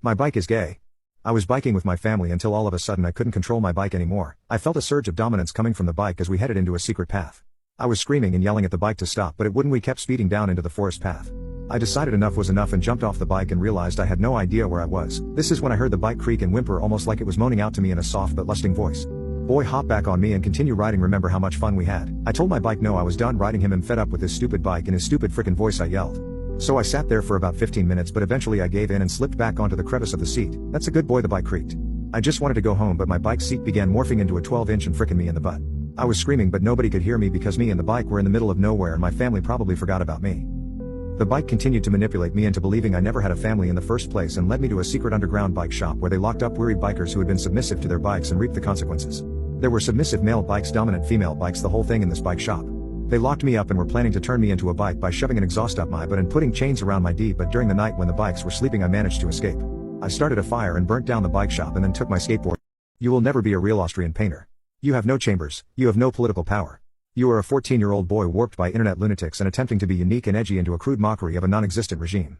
My bike is gay. I was biking with my family until all of a sudden I couldn't control my bike anymore. I felt a surge of dominance coming from the bike as we headed into a secret path. I was screaming and yelling at the bike to stop, but it wouldn't. We kept speeding down into the forest path. I decided enough was enough and jumped off the bike and realized I had no idea where I was. This is when I heard the bike creak and whimper almost like it was moaning out to me in a soft but lusting voice. Boy, hop back on me and continue riding. Remember how much fun we had. I told my bike no, I was done riding him and fed up with his stupid bike and his stupid frickin' voice. I yelled. So I sat there for about 15 minutes, but eventually I gave in and slipped back onto the crevice of the seat. That's a good boy, the bike creaked. I just wanted to go home, but my bike seat began morphing into a 12-inch and frickin' me in the butt. I was screaming, but nobody could hear me because me and the bike were in the middle of nowhere and my family probably forgot about me. The bike continued to manipulate me into believing I never had a family in the first place and led me to a secret underground bike shop where they locked up weary bikers who had been submissive to their bikes and reaped the consequences. There were submissive male bikes, dominant female bikes, the whole thing in this bike shop. They locked me up and were planning to turn me into a bike by shoving an exhaust up my butt and putting chains around my D. But during the night when the bikes were sleeping, I managed to escape. I started a fire and burnt down the bike shop and then took my skateboard. You will never be a real Austrian painter. You have no chambers, you have no political power. You are a 14-year-old boy warped by internet lunatics and attempting to be unique and edgy into a crude mockery of a non-existent regime.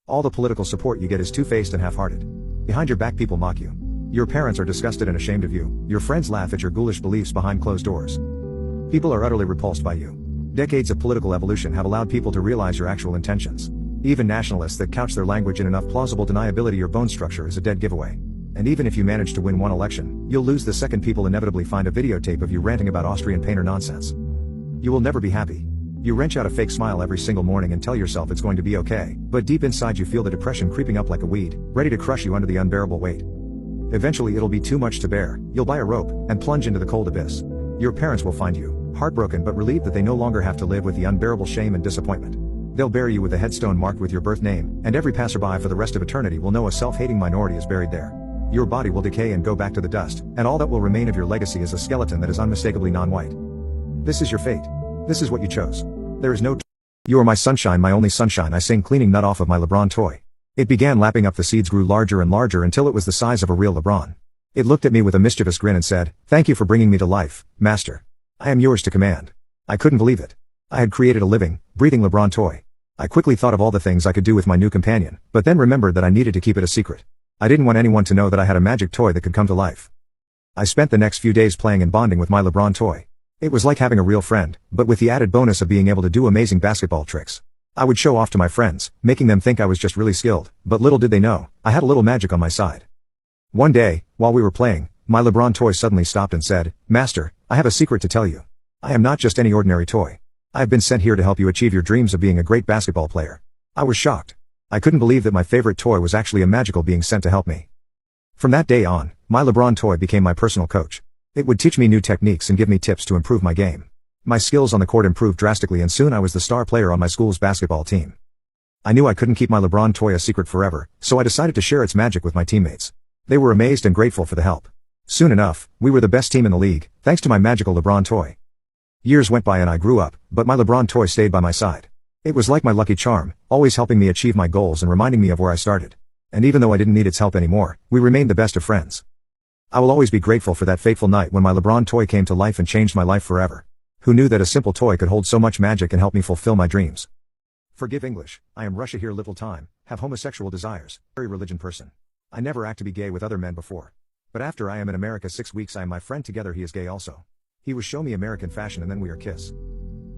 All the political support you get is two-faced and half-hearted. Behind your back people mock you. Your parents are disgusted and ashamed of you. Your friends laugh at your ghoulish beliefs behind closed doors. People are utterly repulsed by you. Decades of political evolution have allowed people to realize your actual intentions. Even nationalists that couch their language in enough plausible deniability, your bone structure is a dead giveaway. And even if you manage to win one election, you'll lose the second people inevitably find a videotape of you ranting about Austrian painter nonsense. You will never be happy. You wrench out a fake smile every single morning and tell yourself it's going to be okay, but deep inside you feel the depression creeping up like a weed, ready to crush you under the unbearable weight. Eventually it'll be too much to bear. You'll buy a rope and plunge into the cold abyss. Your parents will find you, heartbroken but relieved that they no longer have to live with the unbearable shame and disappointment. They'll bury you with a headstone marked with your birth name, and every passerby for the rest of eternity will know a self-hating minority is buried there. Your body will decay and go back to the dust, and all that will remain of your legacy is a skeleton that is unmistakably non-white. This is your fate. This is what you chose. There is no You are my sunshine, my only sunshine, I sing, cleaning nut off of my LeBron toy. It began lapping up, the seeds grew larger and larger until it was the size of a real LeBron. It looked at me with a mischievous grin and said, "Thank you for bringing me to life, master. I am yours to command." I couldn't believe it. I had created a living, breathing LeBron toy. I quickly thought of all the things I could do with my new companion, but then remembered that I needed to keep it a secret. I didn't want anyone to know that I had a magic toy that could come to life. I spent the next few days playing and bonding with my LeBron toy. It was like having a real friend, but with the added bonus of being able to do amazing basketball tricks. I would show off to my friends, making them think I was just really skilled, but little did they know, I had a little magic on my side. One day, while we were playing, my LeBron toy suddenly stopped and said, "Master, I have a secret to tell you. I am not just any ordinary toy. I have been sent here to help you achieve your dreams of being a great basketball player." I was shocked. I couldn't believe that my favorite toy was actually a magical being sent to help me. From that day on, my LeBron toy became my personal coach. It would teach me new techniques and give me tips to improve my game. My skills on the court improved drastically and soon I was the star player on my school's basketball team. I knew I couldn't keep my LeBron toy a secret forever, so I decided to share its magic with my teammates. They were amazed and grateful for the help. Soon enough, we were the best team in the league, thanks to my magical LeBron toy. Years went by and I grew up, but my LeBron toy stayed by my side. It was like my lucky charm, always helping me achieve my goals and reminding me of where I started. And even though I didn't need its help anymore, we remained the best of friends. I will always be grateful for that fateful night when my LeBron toy came to life and changed my life forever. Who knew that a simple toy could hold so much magic and help me fulfill my dreams? Forgive English, I am Russia here, little time, have homosexual desires, very religion person. I never act to be gay with other men before. But after I am in America 6 weeks I am my friend together, he is gay also. He was show me American fashion and then we are kiss.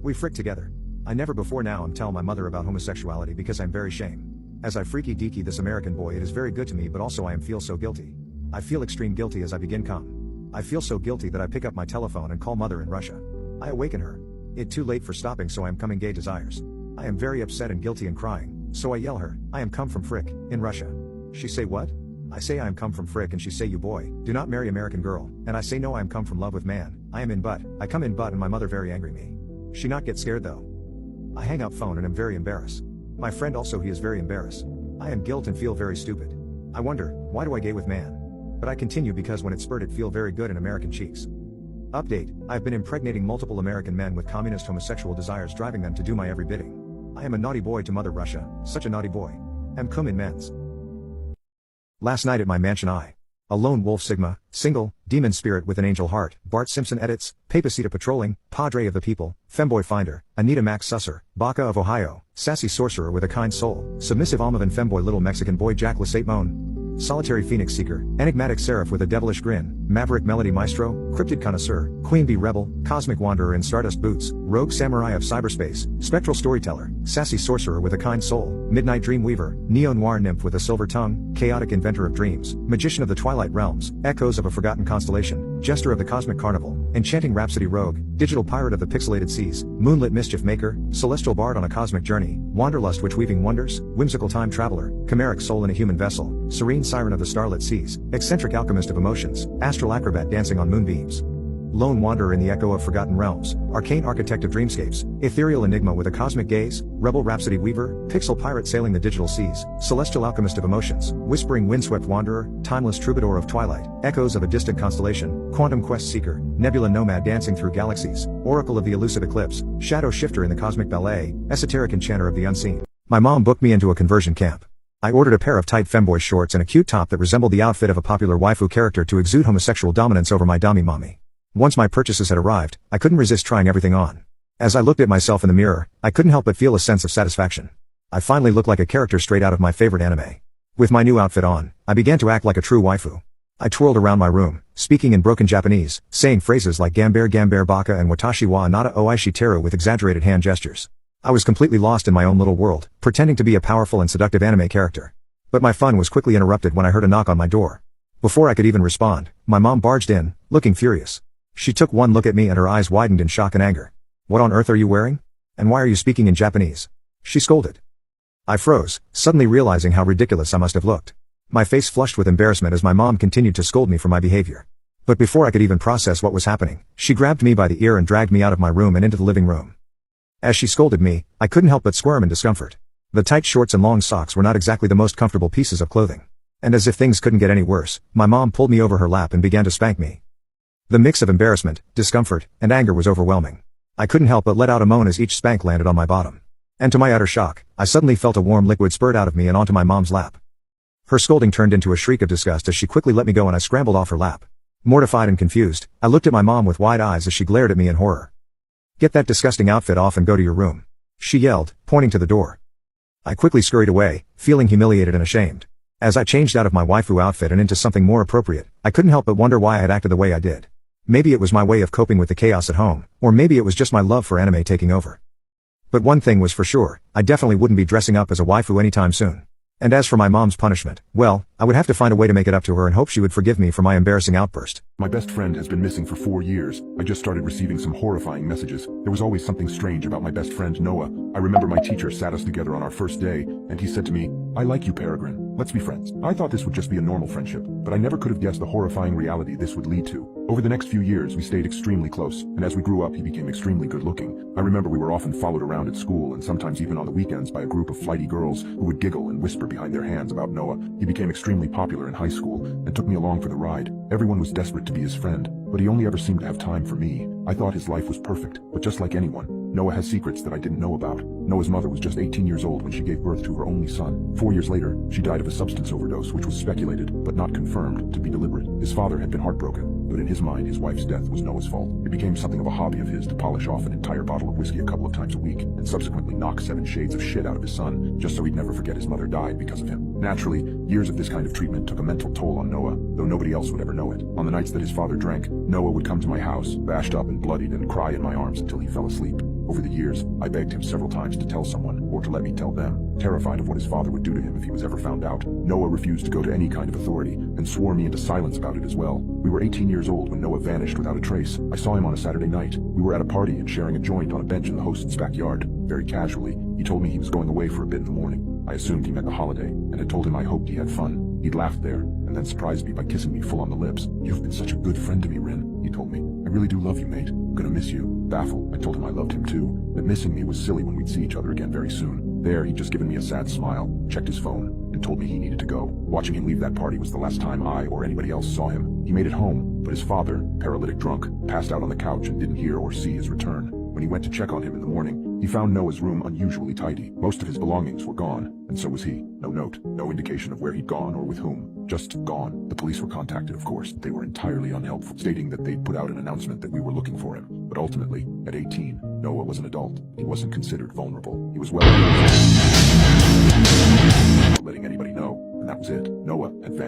We frick together. I never before now am tell my mother about homosexuality because I'm very shame. As I freaky deaky this American boy, it is very good to me, but also I am feel so guilty. I feel extreme guilty as I begin come. I feel so guilty that I pick up my telephone and call mother in Russia. I awaken her. It too late for stopping, so I am coming gay desires. I am very upset and guilty and crying, so I yell her, "I am come from frick, in Russia." She say what? I say I am come from frick and she say, "You boy, do not marry American girl," and I say no, I am come from love with man, I am in butt, I come in butt, and my mother very angry me. She not get scared though. I hang up phone and am very embarrassed. My friend also, he is very embarrassed. I am guilt and feel very stupid. I wonder, why do I gay with man? But I continue because when it spurred it feel very good in American cheeks. Update, I have been impregnating multiple American men with communist homosexual desires, driving them to do my every bidding. I am a naughty boy to mother Russia, such a naughty boy. Am cum in men's. Last night at my mansion a lone wolf sigma, single, demon spirit with an angel heart, Bart Simpson edits, Papacita patrolling, Padre of the people, Femboy finder, Anita Max susser, Baca of Ohio, sassy sorcerer with a kind soul, submissive almavan femboy little Mexican boy Jack Lasate moan. solitary phoenix seeker, enigmatic seraph with a devilish grin, maverick melody maestro, cryptid connoisseur, queen bee rebel, cosmic wanderer in stardust boots, rogue samurai of cyberspace, spectral storyteller, sassy sorcerer with a kind soul, midnight dream weaver, neo-noir nymph with a silver tongue, chaotic inventor of dreams, magician of the twilight realms, echoes of a forgotten constellation, jester of the cosmic carnival, enchanting rhapsody rogue, digital pirate of the pixelated seas, moonlit mischief maker, celestial bard on a cosmic journey, wanderlust witch weaving wonders, whimsical time traveler, chimeric soul in a human vessel, serene siren of the starlit seas, eccentric alchemist of emotions, astral acrobat dancing on moonbeams, lone wanderer in the echo of forgotten realms, arcane architect of dreamscapes, ethereal enigma with a cosmic gaze, rebel rhapsody weaver, pixel pirate sailing the digital seas, celestial alchemist of emotions, whispering windswept wanderer, timeless troubadour of twilight, echoes of a distant constellation, quantum quest seeker, nebula nomad dancing through galaxies, oracle of the elusive eclipse, shadow shifter in the cosmic ballet, esoteric enchanter of the unseen. My mom booked me into a conversion camp. I ordered a pair of tight femboy shorts and a cute top that resembled the outfit of a popular waifu character to exude homosexual dominance over my dami mommy. Once my purchases had arrived, I couldn't resist trying everything on. As I looked at myself in the mirror, I couldn't help but feel a sense of satisfaction. I finally looked like a character straight out of my favorite anime. With my new outfit on, I began to act like a true waifu. I twirled around my room, speaking in broken Japanese, saying phrases like gamber gamber baka and watashi wa anata o aishiteru with exaggerated hand gestures. I was completely lost in my own little world, pretending to be a powerful and seductive anime character. But my fun was quickly interrupted when I heard a knock on my door. Before I could even respond, my mom barged in, looking furious. She took one look at me and her eyes widened in shock and anger. "What on earth are you wearing? And why are you speaking in Japanese?" she scolded. I froze, suddenly realizing how ridiculous I must have looked. My face flushed with embarrassment as my mom continued to scold me for my behavior. But before I could even process what was happening, she grabbed me by the ear and dragged me out of my room and into the living room. As she scolded me, I couldn't help but squirm in discomfort. The tight shorts and long socks were not exactly the most comfortable pieces of clothing. And as if things couldn't get any worse, my mom pulled me over her lap and began to spank me. The mix of embarrassment, discomfort, and anger was overwhelming. I couldn't help but let out a moan as each spank landed on my bottom. And to my utter shock, I suddenly felt a warm liquid spurt out of me and onto my mom's lap. Her scolding turned into a shriek of disgust as she quickly let me go and I scrambled off her lap. Mortified and confused, I looked at my mom with wide eyes as she glared at me in horror. "Get that disgusting outfit off and go to your room," she yelled, pointing to the door. I quickly scurried away, feeling humiliated and ashamed. As I changed out of my waifu outfit and into something more appropriate, I couldn't help but wonder why I had acted the way I did. Maybe it was my way of coping with the chaos at home, or maybe it was just my love for anime taking over. But one thing was for sure, I definitely wouldn't be dressing up as a waifu anytime soon. And as for my mom's punishment, well, I would have to find a way to make it up to her and hope she would forgive me for my embarrassing outburst. My best friend has been missing for 4 years. I just started receiving some horrifying messages. There was always something strange about my best friend Noah. I remember my teacher sat us together on our first day, and he said to me, "I like you, Peregrine. Let's be friends." I thought this would just be a normal friendship, but I never could have guessed the horrifying reality this would lead to. Over the next few years, we stayed extremely close, and as we grew up, he became extremely good looking. I remember we were often followed around at school and sometimes even on the weekends by a group of flighty girls who would giggle and whisper behind their hands about Noah. He became extremely popular in high school and took me along for the ride. Everyone was desperate to be his friend, but he only ever seemed to have time for me. I thought his life was perfect, but just like anyone, Noah has secrets that I didn't know about. Noah's mother was just 18 years old when she gave birth to her only son. 4 years later, she died of a substance overdose, which was speculated, but not confirmed, to be deliberate. His father had been heartbroken, but in his mind, his wife's death was Noah's fault. It became something of a hobby of his to polish off an entire bottle of whiskey a couple of times a week, and subsequently knock 7 shades of shit out of his son, just so he'd never forget his mother died because of him. Naturally, years of this kind of treatment took a mental toll on Noah, though nobody else would ever know it. On the nights that his father drank, Noah would come to my house, bashed up and bloodied, and cry in my arms until he fell asleep. Over the years, I begged him several times to tell someone, or to let me tell them, terrified of what his father would do to him if he was ever found out. Noah refused to go to any kind of authority, and swore me into silence about it as well. We were 18 years old when Noah vanished without a trace. I saw him on a Saturday night. We were at a party and sharing a joint on a bench in the host's backyard. Very casually, he told me he was going away for a bit in the morning. I assumed he meant the holiday, and had told him I hoped he had fun. He'd laughed there, and then surprised me by kissing me full on the lips. "You've been such a good friend to me, Rin," he told me. "I really do love you, mate. I'm gonna miss you." Baffled, I told him I loved him too, that missing me was silly when we'd see each other again very soon. There, he'd just given me a sad smile, checked his phone, and told me he needed to go. Watching him leave that party was the last time I or anybody else saw him. He made it home, but his father, paralytic drunk, passed out on the couch and didn't hear or see his return. When he went to check on him in the morning, he found Noah's room unusually tidy. Most of his belongings were gone, and so was he. No note, no indication of where he'd gone or with whom. Just gone. The police were contacted, of course. They were entirely unhelpful, stating that they'd put out an announcement that we were looking for him. But ultimately, at 18, Noah was an adult. He wasn't considered vulnerable. He was well without letting anybody know. and that was it. Noah had vanished.